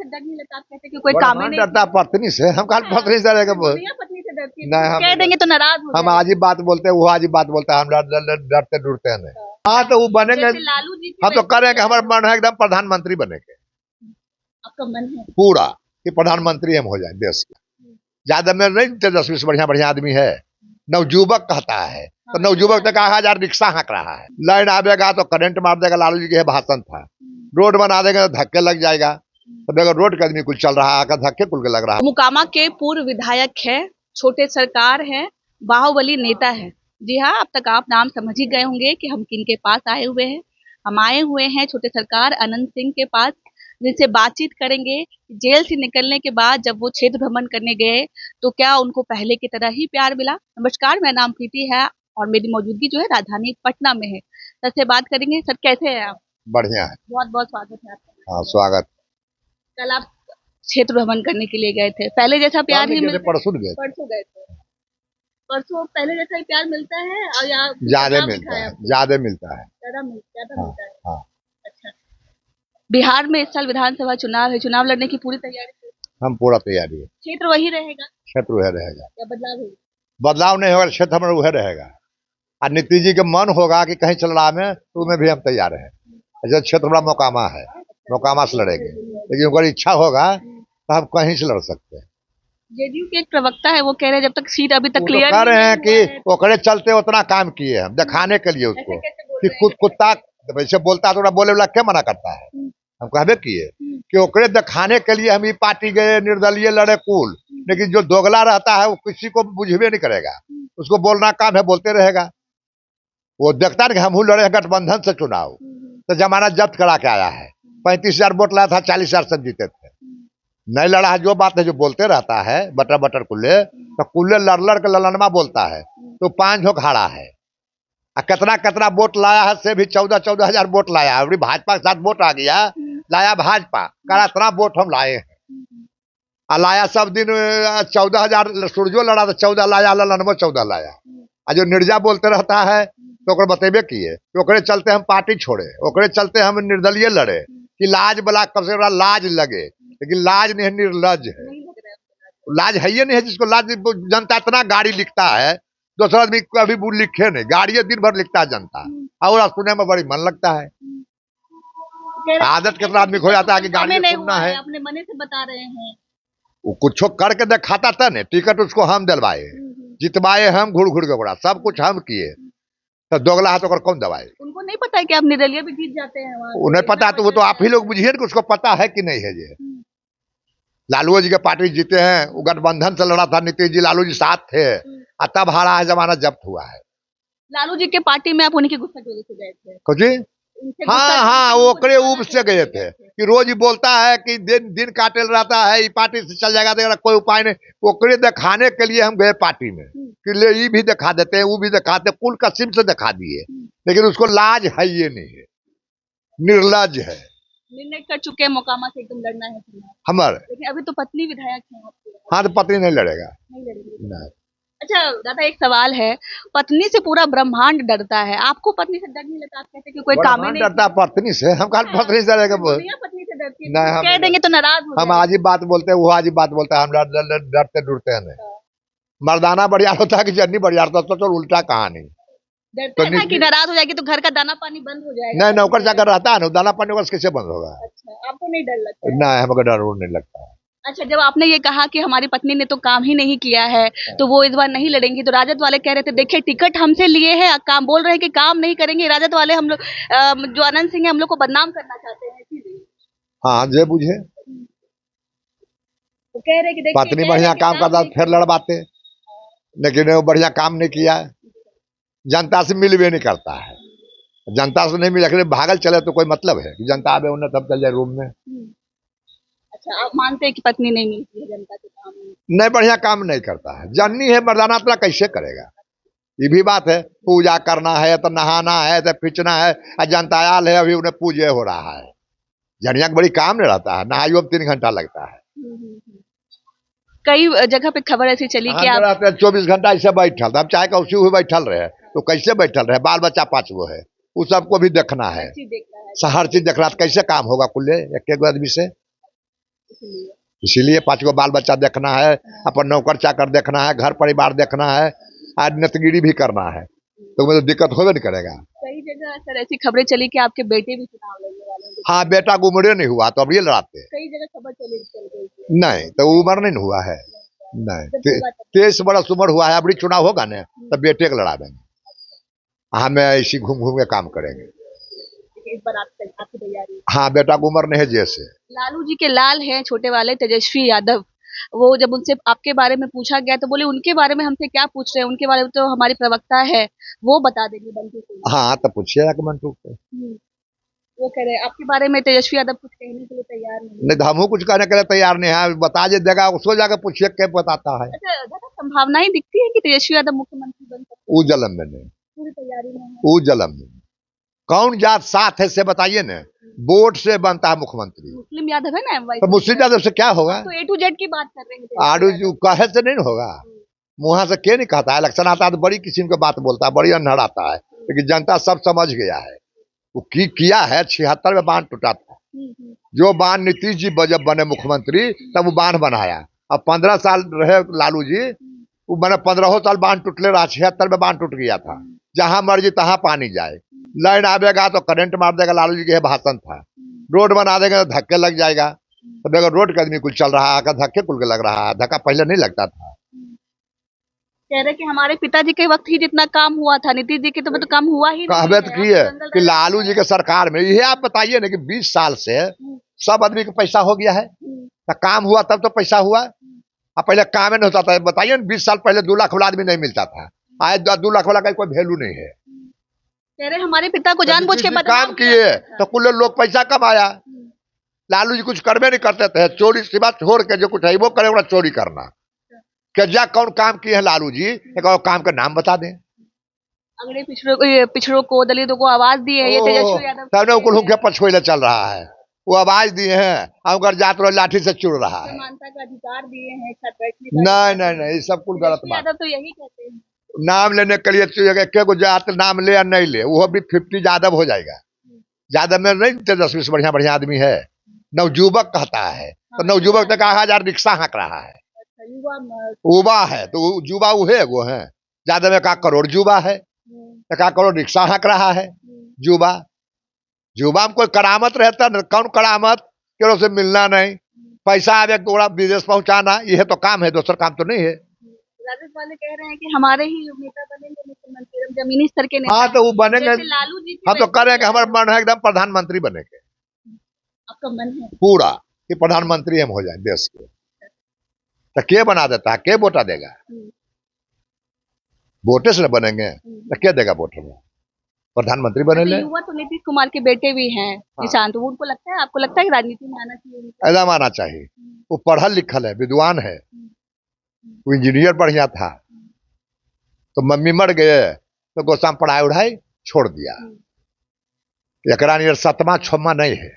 डर नहीं लगता? आप कहते हैं कि कोई काम ही नहीं डरता पत्नी से, हम कल पत्नी से डरेगा दुनिया पत्नी से डरती है, नहीं, तो हम कह देंगे तो नाराज हो हम जाएंगे। आज ही बात बोलते हैं, वो आज ही बात बोलता है, हम डरते डरते हैं नहीं। हाँ तो वो बनेंगे, जैसे लालू जी की हम तो वैसे करेंगे, ही हमारा मन है एकदम प्रधानमंत्री बनेंगे आपका मन है। पूरा, कि प्रधानमंत्री हम हो जाए देश के। ज्यादा में नहीं, तेजस्वी से बढ़िया बढ़िया आदमी है, नवजुवक कहता है, तो नवजुवक तक 1000 रिक्शा हाँक रहा है, लाइन आवेगा तो करंट मार देगा, लालू जी के भाषण था, रोड बना देगा तो धक्के लग जाएगा, तो बगैर रोड के आदमी कुल चल रहा है, धक्के कुल के लग रहा है। मोकामा के पूर्व विधायक है, छोटे सरकार है, बाहुबली नेता है। जी हाँ, अब तक आप नाम समझ ही गए होंगे कि हम किन के पास आए हुए हैं। हम आए हुए हैं छोटे सरकार अनंत सिंह के पास, जिनसे बातचीत करेंगे। जेल से निकलने के बाद जब वो क्षेत्र भ्रमण करने गए तो क्या उनको पहले की तरह ही प्यार मिला? नमस्कार, मेरा नाम प्रीति है और मेरी मौजूदगी जो है राजधानी पटना में है। सर से बात करेंगे। सर कैसे हैं आप? बढ़िया है। बहुत बहुत स्वागत है आपका। हाँ स्वागत। कल आप क्षेत्र भ्रमण करने के लिए गए थे, पहले जैसा प्यार ही मिलता है? परसों गए, परसों गए थे। परसों पहले जैसा ही प्यार मिलता है और या ज्यादा मिलता है, ज्यादा मिलता है, ज्यादा हाँ, मिलता है? हाँ। अच्छा, बिहार में इस साल विधानसभा चुनाव है, चुनाव लड़ने की पूरी तैयारी है? हम पूरा तैयारी है। क्षेत्र वही रहेगा क्षेत्र वह रहेगा, या बदलाव होगा? बदलाव नहीं होगा, क्षेत्र हमारा वह रहेगा। और नीतीश जी का मन होगा कि कहीं चल रहा में, तो उसमें भी हम तैयार हैं। जैसे क्षेत्र बड़ा मोकामा है, मोकामा से लड़ेंगे, लेकिन अगर इच्छा होगा तो हम कहीं से लड़ सकते हैं। जेडीयू के एक प्रवक्ता है, वो कह रहे हैं जब तक सीट अभी तक वो तो क्लियर कह रहे हैं कि ओकरे चलते उतना काम किए हम, दिखाने के लिए उसको कि खुद कुत्ता वैसे बोलता है तो बोले वाला क्या मना करता है। हम कहबे किए कि ओकरे दिखाने के लिए हम ये पार्टी गए, निर्दलीय लड़े कुल, लेकिन जो दोगला रहता है वो किसी को बुझबे नहीं करेगा, उसको बोलना काम है, बोलते रहेगा। वो देखता है कि हम लड़े गठबंधन से चुनाव, तो जमाना जब्त करा के आया है, 35,000 वोट लाया था, 40,000 से जीते थे, नहीं लड़ा है। जो बात है जो बोलते रहता है बटर बटर कुल्ले, तो कुल्ले लड़ के ललनमा बोलता है, तो 5 झोंक हारा है। कितना कितना वोट लाया है, से भी 14,000 वोट लाया है। अभी भाजपा के साथ वोट आ गया, लाया भाजपा करा, इतना वोट हम लाए हैं। लाया सब दिन 14,000, सूरजो लड़ा तो 14 लाया, ललनमा 14 लाया। जो निर्जा बोलते रहता है तो ओकरे बतेबे किए कि ओकरे चलते हम पार्टी छोड़े, ओकरे चलते हम निर्दलीय लड़े, कि लाज बला कम से कम लाज लगे, लेकिन लाज नहीं है, निर्लज है। लाज है ही नहीं है, जिसको लाज, जनता इतना गाड़ी लिखता है, दूसरा आदमी कभी वो लिखे नहीं, गाड़ी दिन भर लिखता है जनता, और सुनने में बड़ी मन लगता है। आदत कितना आदमी खो जाता है कि गाड़ी सुनना है। अपने मने से बता रहे हैं, वो कुछ करके दिखाता था ने, टिकट उसको हम दिलवाए, जितवाए हम, घुड़ घुड़ के बड़ा सब कुछ हम किए, तो दोगला हाथ होकर कौन दबाए? उनको नहीं पता है कि आप निर्दलीय भी जीत जाते हैं वहाँ? उन्हें पता, तो वो तो आप ही लोग बुझिए कि उसको पता है कि नहीं है। ये लालू जी के पार्टी जीते हैं, वो गठबंधन से लड़ा था, नीतीश जी लालू जी साथ थे, तब हारा है, जमाना जब्त हुआ है। लालू जी के पार्टी में आप उन्हीं के गुस्सा की वजह से गए थे? कुछ हाँ हाँ, वो ओकरे ऊब से गए थे कि रोज ही बोलता है कि दिन दिन काटे रहता है, ये पार्टी से चल जाएगा, तो कोई उपाय नहीं। ओकरे दिखाने के लिए हम गए पार्टी में कि ले ये भी दिखा देते हैं, वो भी दिखाते, कुल कसीम से दिखा दिए, लेकिन उसको लाज है ये नहीं है, निर्लज है। निर्णय कर चुके हैं मोकामा से एकदम लड़ना है हमारे, लेकिन अभी तो पत्नी विधायक है आपकी। हाँ तो पत्नी नहीं लड़ेगा, नहीं लड़ेगी? नहीं। अच्छा दादा, एक सवाल है, पत्नी से पूरा ब्रह्मांड डरता है, आपको पत्नी से डर नहीं लगता? आप कहते हैं कि कोई काम ही नहीं डरता पत्नी से, हम कल पत्नी से डरेगा? दुनिया पत्नी से डरती है, नहीं, कह देंगे तो नाराज हो हम आज ही बात बोलते हैं, वो आज ही बात बोलता है, हम डरते डरते हैं नहीं। मर्दाना बढ़िया होता है कि जन्नी बढ़िया होता है, तो उल्टा कहानी। डरता है ना कि नाराज हो जाएगी तो घर का दाना पानी बंद हो जाएगा? नहीं, नौकर चाकर रहता है ना, दाना पानी वगैरह कैसे बंद होगा? अच्छा, आपको नहीं डर लगता? नहीं, हमको डर नहीं लगता है। अच्छा, जब आपने ये कहा कि हमारी पत्नी ने तो काम ही नहीं किया है, तो वो इस बार नहीं लड़ेंगी, तो राजद वाले कह रहे थे देखिए टिकट हमसे लिए हैं, काम बोल रहे हैं कि काम नहीं करेंगे। राजद वाले हम लोग जो अनंत सिंह है, हम लोग को बदनाम करना चाहते हैं इसीलिए। हाँ जे बुझे, तो कह रहे कि पत्नी बढ़िया काम करता फिर लड़वाते, लेकिन वो बढ़िया काम नहीं किया, जनता से मिलवे नहीं करता है, जनता से नहीं मिले, भागल चले तो कोई मतलब है कि जनता आवे उन्हें तब चल जाए रूम में। अच्छा, आप मानते हैं कि पत्नी नहीं मिलती है जनता के काम में? नहीं, बढ़िया काम नहीं करता है, जाननी है मर्दाना अपना कैसे करेगा, ये भी बात है। पूजा करना है तो नहाना है तो खींचना है, जनता आयल है अभी उन्हें पूजे हो रहा है, जनिया बड़ी काम नहीं रहता है, नहाइयो में 3 घंटा लगता है। कई जगह पे खबर ऐसी चली कि आप 24 घंटा ऐसे बैठल, अब चाहे उसी हुए बैठल रहे, तो कैसे बैठल रहे, बाल बच्चा 5 गो है, वो सबको भी देखना है, हर चीज देख रहा, कैसे काम होगा कुल्ले एक आदमी से? इसीलिए 5 गो बाल बच्चा देखना है, अपन नौकर चाकर देखना है, घर परिवार देखना है, आज नेतगिरी भी करना है, तो मुझे दिक्कत होबे नहीं करेगा। कई जगह सर ऐसी खबरें चली कि आपके बेटे भी चुनाव लड़ने वाले हैं। हाँ, बेटा को उम्र नहीं हुआ तो अब ये लड़ाते। कई जगह खबर चल गई थी। नहीं तो उम्र नहीं हुआ है, नहीं 23 बरस उम्र हुआ है, अभी चुनाव होगा ना तो बेटे को लड़ा देंगे। हमें ऐसी घूम घूम के काम करेंगे। इस बार आपकी तैयारी। हाँ, बेटा को उम्र नहीं है जैसे। लालू जी के लाल हैं छोटे वाले तेजस्वी यादव, वो जब उनसे आपके बारे में पूछा गया तो बोले उनके बारे में हमसे क्या पूछ रहे हैं, उनके बारे में तो हमारी प्रवक्ता है वो बता देंगे बंटी को। हाँ तो पूछिए जाके मंटू को। वो कह रहे हैं आपके बारे में तेजस्वी यादव कुछ कहने के लिए तैयार नहीं तो हम कुछ कहने के लिए तैयार नहीं है, बता देगा उसको जाके पूछिए क्या बताता है। अच्छा, ज्यादा संभावनाएं दिखती है कि तेजस्वी यादव मुख्यमंत्री बन सकते हैं? वो जलम में नहीं, पूरी तैयारी में है। वो जलम में कौन जात साथ है से बताइए ना, वोट से बनता है मुख्यमंत्री। मुस्लिम यादव है ना, तो मुस्लिम यादव से क्या होगा? तो A to Z की बात कर रहे हैं। आड़ू कहे से नहीं होगा, मुँह से क्या नहीं कहता है। इलेक्शन आता है तो बड़ी किस्म की बात बोलता है, बड़ी अनहड़ आता है, लेकिन जनता सब समझ गया है वो की किया है। 76 में बांध टूटा था, जो बांध नीतीश जी जब बने मुख्यमंत्री तब वो बांध बनाया। अब 15 साल रहे लालू जी, वो मैंने 15 साल बांध टूटले रहा। 76 में बांध टूट गया था, जहां मर्जी तहां पानी जाए, लाइन आवेगा तो करंट मार देगा। लालू जी के भाषण था, रोड बना देगा तो धक्के लग जाएगा। तो देखो रोड का आदमी कुल चल रहा है, धक्के कुल के लग रहा है, धक्का पहले नहीं लगता था। कह रहे कि हमारे पिताजी के वक्त ही जितना काम हुआ था, नीतीश जी के तो काम हुआ ही नहीं। कहबे तो की है कि लालू जी के सरकार में ये आप बताइए ना कि 20 साल से सब आदमी का पैसा हो गया है, तो काम हुआ तब तो पैसा हुआ। अब पहले काम नहीं होता था, बताइए ना 20 साल पहले 2 लाख वाला आदमी नहीं मिलता था, आज 2 लाख वाला का कोई वैल्यू नहीं है। कह रहे हमारे पिता को जानबूझ के काम किए तो कुल लोग पैसा कमाया। लालू जी कुछ करबे नहीं करते थे, चोरी सिवा छोड़ के जो कुछ है वो करे चोरी करना। क्या कौन काम किए हैं लालू जी, एक और काम का नाम बता दें। अगड़े पिछड़ों को, दलितों को आवाज दी है ये तेजस्वी यादव, तब उकुल के पछुए चल रहा है, वो आवाज दिए हैं, अगर जात रहो लाठी से चुड़ रहा है। समानता का अधिकार दिए हैं, नहीं नहीं नहीं, ये सब कुल गलत बात। तो यही कहते हैं नाम लेने के लिए क्या को जात नाम ले या नहीं ले, वो भी 50 यादव हो जाएगा। यादव में नहीं तेजस्वी से बढ़िया बढ़िया आदमी है, नवजुवक कहता है, तो नवजुवक तक 1000 रिक्शा हाँक रहा है। युवा है तो युवा वो है, ज्यादा में 1 करोड़ युवा है, 1 करोड़ रिक्शा हाँक रहा है। युवा युवा में कोई करामत रहता न, कौन करामत केरो से मिलना नहीं, पैसा आवे थोड़ा विदेश पहुंचाना, यह तो काम है, दूसरा काम तो नहीं है। राजद वाले कह रहे हैं कि हमारे ही नेता बनेंगे मुख्यमंत्री, जमीनी स्तर के नेता। हाँ तो वो बनेंगे, लालू जी हम तो करेंगे, हमारा मन है एकदम प्रधानमंत्री बने के। आपका मन है पूरा कि प्रधानमंत्री हम हो जाए देश के, तो के बना देता है, के वोटा देगा? वोटे से बनेंगे तो क्या देगा वोट में? प्रधानमंत्री बने ले। युवा तो नीतीश कुमार के बेटे भी हैं निशांत, तो उनको लगता है, आपको लगता है कि राजनीति में आना चाहिए? एकदम आना चाहिए, वो पढ़ल लिखल है, विद्वान है, वो इंजीनियर बढ़िया था, तो मम्मी मर गए तो गोसाम पढ़ाई उढ़ाई छोड़ दिया। एक 7वां 6वां नहीं है।